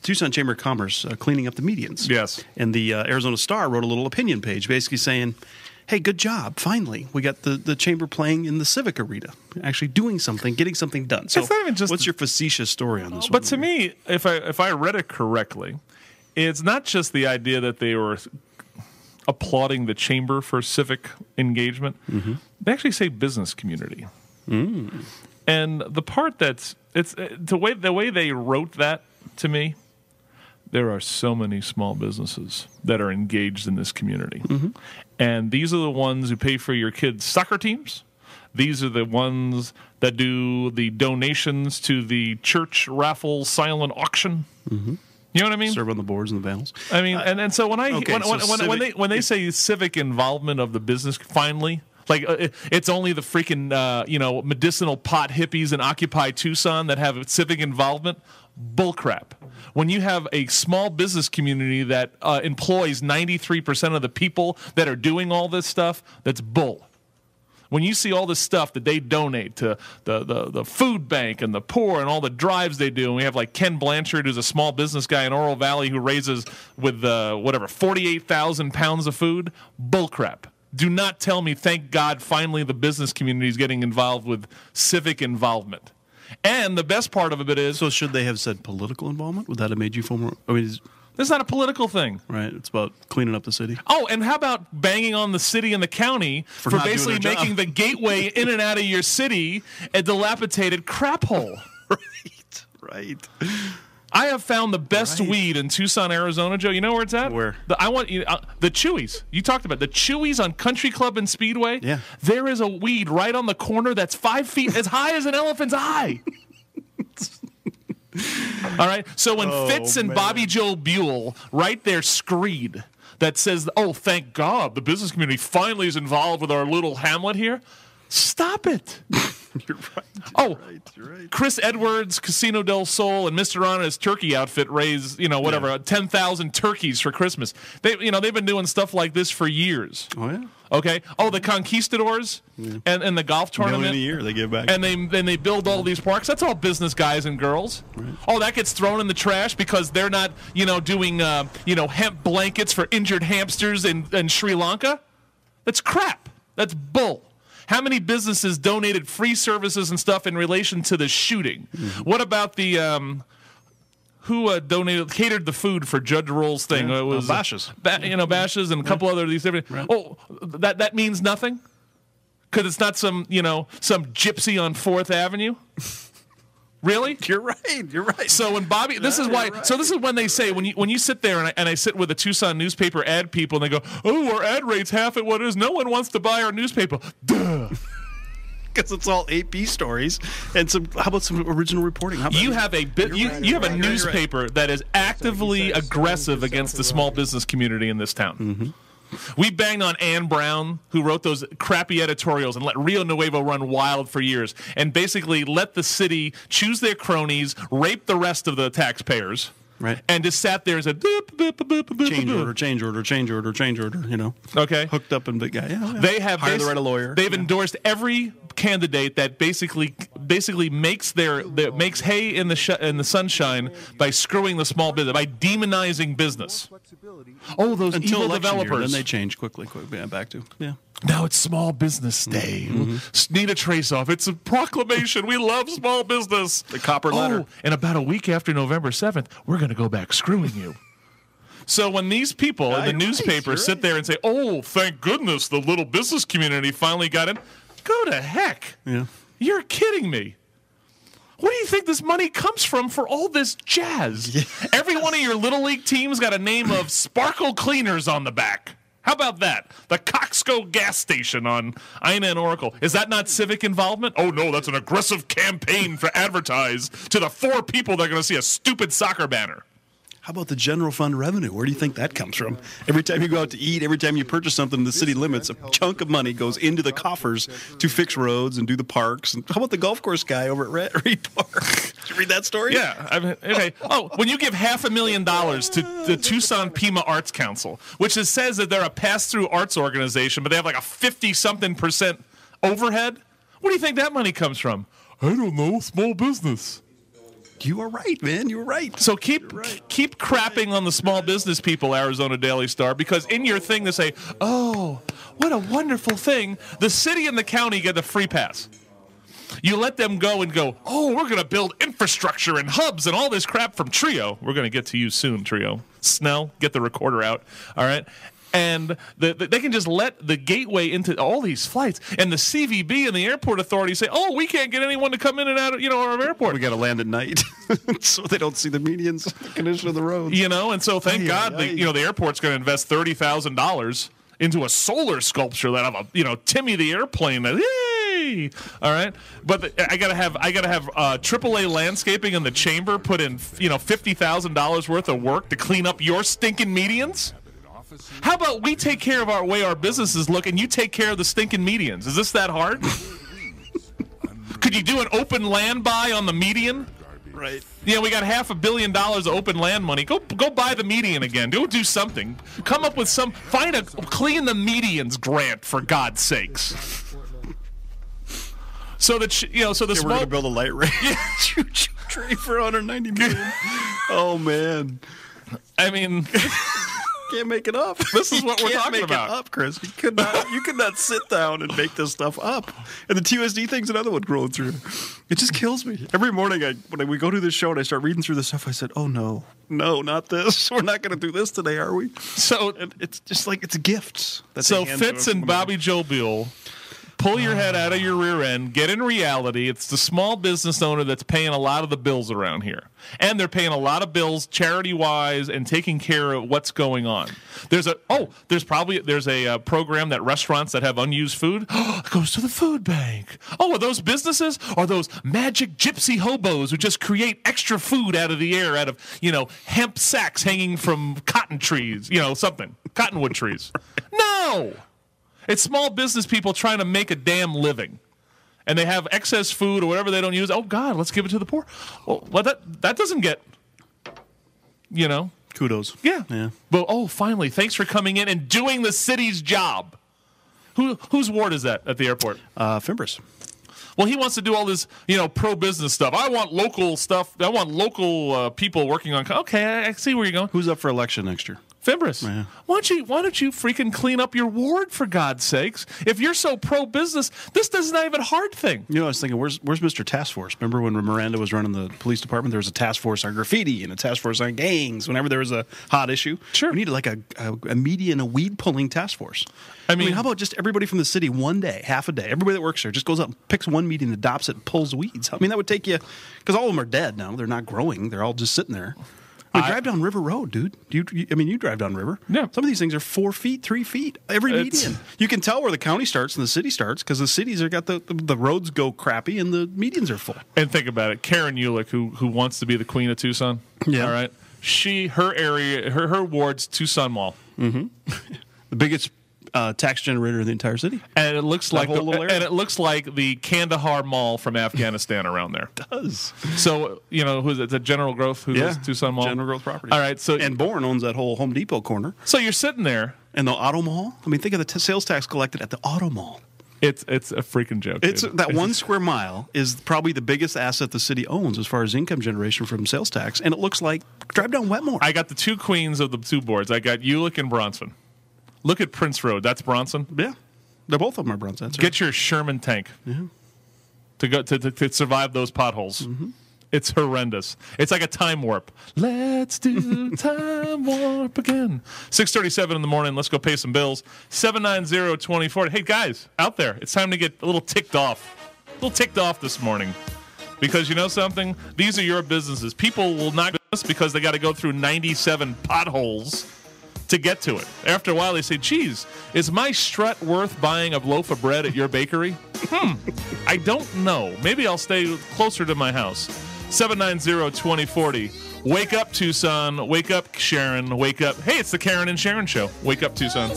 Tucson Chamber of Commerce cleaning up the medians. Yes. And the Arizona Star wrote a little opinion page basically saying, hey, good job. Finally, we got the chamber playing in the Civic arena, actually doing something, getting something done. So it's not even just what's your facetious story on this one? But to me, if I read it correctly, it's not just the idea that they were applauding the chamber for civic engagement. Mm-hmm. They actually say business community. Mm. And the part that's the way they wrote that to me, there are so many small businesses that are engaged in this community. Mm-hmm. And these are the ones who pay for your kids' soccer teams. These are the ones that do the donations to the church raffle silent auction. Mm-hmm. You know what I mean? Serve on the boards and the panels. I mean, and so when they say civic involvement of the business, finally, like it's only the freaking medicinal pot hippies in Occupy Tucson that have civic involvement. Bullcrap. When you have a small business community that employs 93% of the people that are doing all this stuff, that's bull. When you see all this stuff that they donate to the food bank and the poor and all the drives they do, and we have like Ken Blanchard, who's a small business guy in Oro Valley who raises with 48,000 pounds of food, bullcrap. Do not tell me, thank God, finally the business community is getting involved with civic involvement. And the best part of it is... So should they have said political involvement? Would that have made you feel more... I mean, it's not a political thing. Right. It's about cleaning up the city. Oh, and how about banging on the city and the county for basically making the gateway in and out of your city a dilapidated crap hole? Right. I have found the best weed in Tucson, Arizona, Joe. You know where it's at? Where? The Chewies. You talked about the Chewies on Country Club and Speedway. Yeah. There is a weed right on the corner that's 5 feet as high as an elephant's eye. All right. So when Fitz and Bobby Joe Buell write their screed that says, "Oh, thank God, the business community finally is involved with our little hamlet here," stop it. You're right. You're right. Chris Edwards, Casino del Sol, and Mr. Anna's turkey outfit raised, 10,000 turkeys for Christmas. They've been doing stuff like this for years. Oh yeah. Okay. Oh, the Conquistadors and the golf tournament. $1 million a year they give back. And they build all these parks. That's all business guys and girls. Right. Oh, that gets thrown in the trash because they're not, doing hemp blankets for injured hamsters in Sri Lanka. That's crap. That's bull. How many businesses donated free services and stuff in relation to the shooting? Mm-hmm. What about the who catered the food for Judge Roll's thing? Yeah. It was Bashas. Bashas and a couple other of these different. Right. Oh, that means nothing because it's not some gypsy on 4th Avenue. Really? You're right. So when Bobby, this is why. Right. So this is when they say when you sit there and I sit with the Tucson newspaper ad people and they go, "Oh, our ad rate's half at what it is. No one wants to buy our newspaper." Duh. Because it's all AP stories and how about some original reporting? You have a newspaper that is actively aggressive against the small business community in this town. Mm-hmm. We banged on Ann Brown, who wrote those crappy editorials and let Rio Nuevo run wild for years and basically let the city choose their cronies, rape the rest of the taxpayers, right? And just sat there and said, change order, Okay. Hooked up and big guy. Yeah. They have hire the right lawyer. They've endorsed every candidate that basically makes makes hay in the sunshine by screwing the small business, by demonizing business. Oh, those evil developers. Year, then they change quickly. Back to Now it's Small Business Day. Mm-hmm. Need a trace off. It's a proclamation. We love small business. The copper letter. Oh, and about a week after November 7th, we're going to go back screwing you. So when these people in the newspaper sit there and say, "Oh, thank goodness the little business community finally got in," go to heck. Yeah. You're kidding me. What do you think this money comes from for all this jazz? Yes. Every one of your Little League teams got a name of Sparkle Cleaners on the back. How about that? The Coxco gas station on Ina and Oracle. Is that not civic involvement? Oh, no, that's an aggressive campaign for advertise to the 4 people that are going to see a stupid soccer banner. How about the general fund revenue? Where do you think that comes from? Every time you go out to eat, every time you purchase something in the city limits, a chunk of money goes into the coffers to fix roads and do the parks. And how about the golf course guy over at Reed Park? Did you read that story? Yeah. Okay. Oh, when you give $500,000 to the Tucson Pima Arts Council, which says that they're a pass-through arts organization, but they have like a 50-something% overhead, where do you think that money comes from? I don't know. Small business. You are right, man. You were right. So keep crapping on the small business people, Arizona Daily Star, because in your thing they say, oh, what a wonderful thing. The city and the county get the free pass. You let them go and go, oh, we're going to build infrastructure and hubs and all this crap from Trio. We're going to get to you soon, Trio. Snell, get the recorder out. All right? And they can just let the gateway into all these flights. And the CVB and the airport authority say, oh, we can't get anyone to come in and out of our airport. We got to land at night so they don't see the medians, the condition of the roads. And so thank God the airport's going to invest $30,000 into a solar sculpture that have a Timmy the airplane. Yay! All right, but I gotta have AAA landscaping in the chamber put in $50,000 worth of work to clean up your stinking medians. How about we take care of our way our businesses look, and you take care of the stinking medians? Is this that hard? Could you do an open land buy on the median? Right. Yeah, we got $500 million of open land money. Go buy the median again. Go do something. Come up with clean the medians grant, for God's sakes. So that we're going to build a light rail tree for $190 million. Oh man, I mean, can't make it up. This is what we're talking about. It up, Chris. You could not sit down and make this stuff up. And the TUSD thing's another one growing through. It just kills me. Every morning when we go to this show and I start reading through this stuff, I said, oh no, not this. We're not going to do this today, are we? So it's just like it's gifts. So Fitz and Bobby Joe Bill, pull your head out of your rear end, get in reality. It's the small business owner that's paying a lot of the bills around here. And they're paying a lot of bills charity-wise and taking care of what's going on. There's a program that restaurants that have unused food goes to the food bank. Oh, are those businesses? Or those magic gypsy hobos who just create extra food out of the air, out of, hemp sacks hanging from cotton trees, cottonwood trees. No! It's small business people trying to make a damn living. And they have excess food or whatever they don't use. Oh, God, let's give it to the poor. Well, that doesn't get, kudos. Yeah. But, finally, thanks for coming in and doing the city's job. Whose ward is that at the airport? Fimbres. Well, he wants to do all this, pro-business stuff. I want local stuff. I want local people working on. Okay, I see where you're going. Who's up for election next year? Fimbres. Yeah. Why don't you freaking clean up your ward, for God's sakes? If you're so pro-business, this isn't even a hard thing. I was thinking, where's Mr. Task Force? Remember when Miranda was running the police department? There was a task force on graffiti and a task force on gangs whenever there was a hot issue. Sure. We needed like a media and a weed-pulling task force. I mean, how about just everybody from the city one day, half a day, everybody that works there just goes up and picks one median, adopts it, and pulls weeds. I mean, that would take you, because all of them are dead now. They're not growing. They're all just sitting there. Drive down River Road, dude. You drive down River. Yeah. Some of these things are 4 feet, 3 feet, every median. You can tell where the county starts and the city starts because the cities have got the roads go crappy and the medians are full. And think about it. Karen Ulick, who wants to be the queen of Tucson. Yeah. All right. Her area, her ward's Tucson Mall. Mm-hmm. The biggest tax generator in the entire city. And it looks like the Kandahar Mall from Afghanistan around there. It does. So, who is it? The General Growth who does Tucson Mall? General Growth Property. All right. So and Bourne owns that whole Home Depot corner. So you're sitting there. And the Auto Mall. I mean, think of the sales tax collected at the Auto Mall. It's a freaking joke. That 1 square mile is probably the biggest asset the city owns as far as income generation from sales tax. And it looks like, drive down Wetmore. I got the two queens of the two boards. I got Ulick and Bronson. Look at Prince Road. That's Bronson. Yeah, both of them are Bronson. Get your Sherman tank to go to survive those potholes. Mm-hmm. It's horrendous. It's like a time warp. Let's do time warp again. 6:37 in the morning. Let's go pay some bills. 790-2040. Hey guys, out there, it's time to get a little ticked off. This morning. Because you know something? These are your businesses. People will not do this because they got to go through 97 potholes to get to it. After a while, they say, geez, is my strut worth buying a loaf of bread at your bakery? I don't know. Maybe I'll stay closer to my house. 790-2040. Wake up, Tucson. Wake up, Sharon. Wake up. Hey, it's the Karen and Sharon Show. Wake up, Tucson.